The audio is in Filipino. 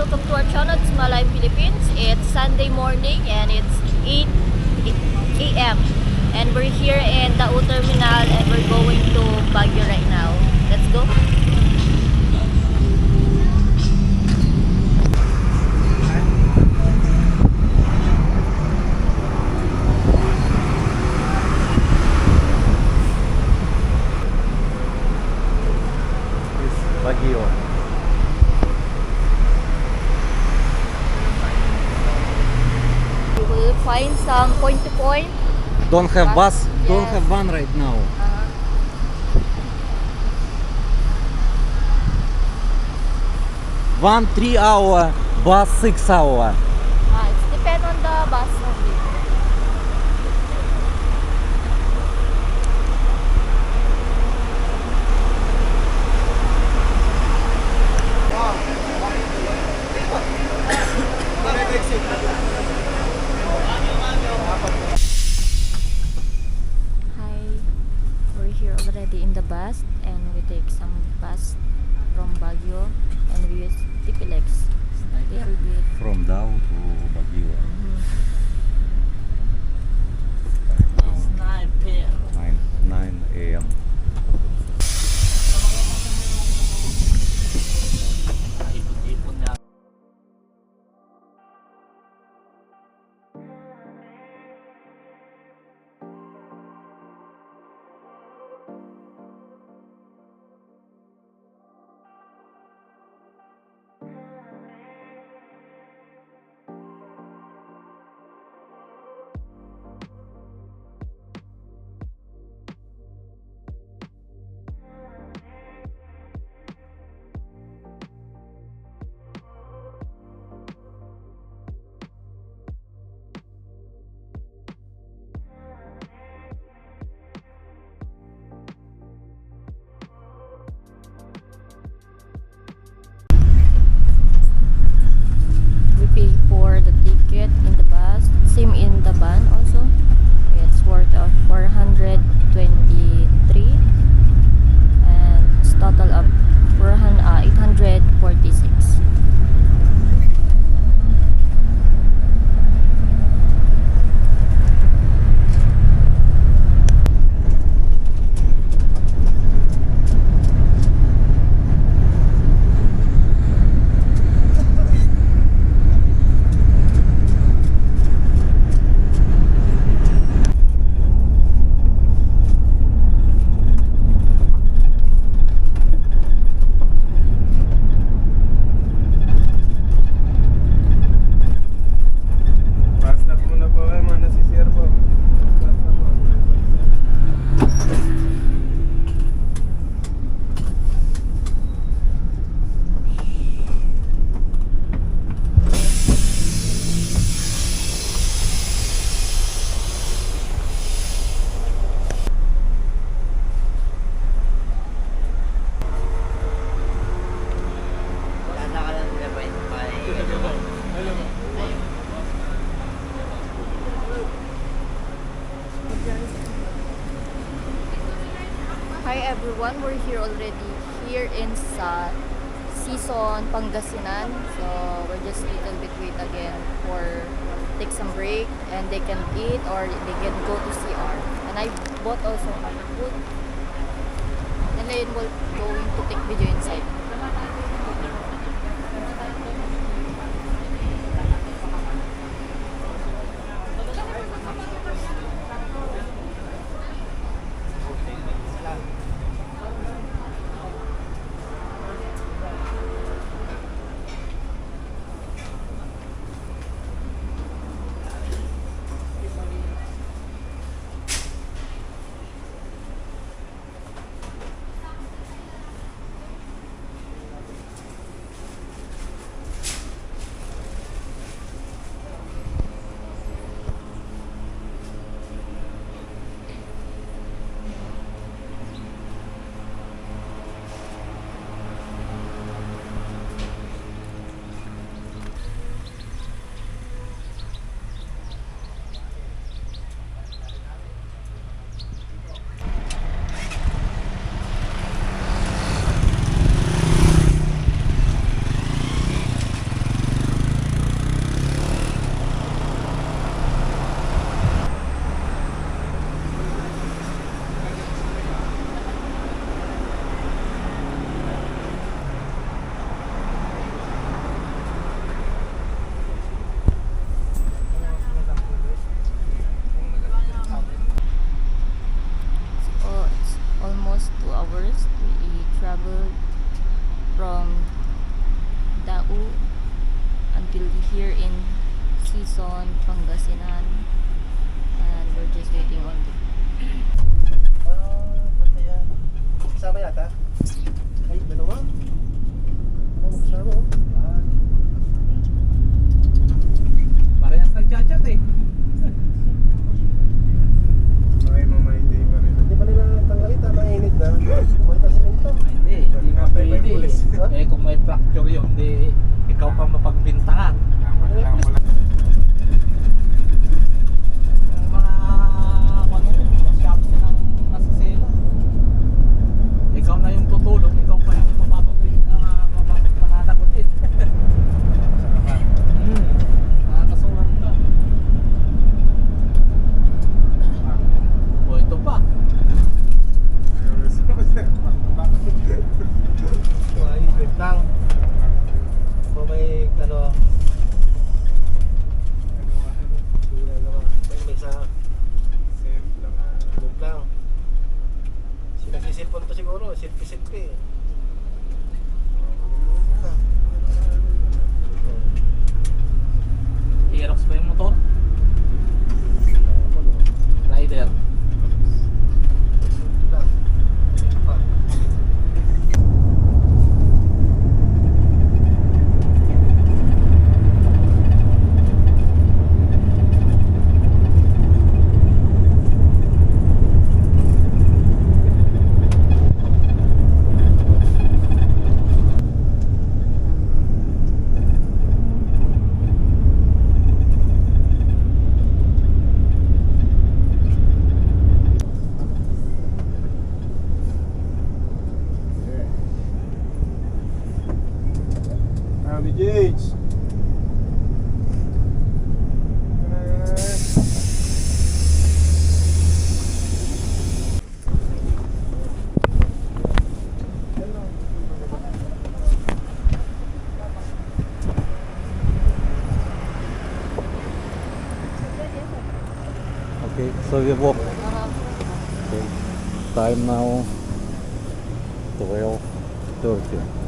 welcome to our channel. It's Malay Philippines. It's Sunday morning and it's 8 a.m. and we're here in Dao Terminal and we're going to Baguio right now. Let's go. Baguio. We will find some point to point. Don't have bus, Yes. don't have one right now. One 3 hour, bus 6 hour. It's depend on the bus only. Hi, we're here already in the bus and we take some bus from Baguio and we use TPLX. Little bit. From Dao to Baguio. 9 a.m. We pay for the ticket in the bus, same in the van also. It's worth of 423 and it's total of 846. Basta po na po kayo mga nasisir po. Basta po. Hi everyone, we're here already here in sa Season Pangasinan. So we're just little bit wait again for take some break and they can eat or they can go to CR. And I bought also food. And then we're going to take video inside. already here in Quezon, Pangasinan. And we're just waiting on the... Patayan. Kasama yata? Ay, dalawa? Ano kasama oh? Parehas nagchat-chat eh. Okay, mamayday pa rin. Hindi pa nila tanggalita, mainit na. Kumaita siminto. Hindi na pwede. Ha? Eh kung may fracture yun, di ikaw pang mapagbintangan. Yung mga masyado silang nasasela. Ikaw na yung tutulong, ikaw pa yung mananagutin. Nakakasuhan ka. O ito pa. Wait lang. May ano, may isa move lang. Sinagsisipon to siguro, silpi-silpi. Aerox ba yung motor? Rider. Lang. Pa. Happy James. Okay, so we walk. Uh-huh. Okay. Time now 12:30.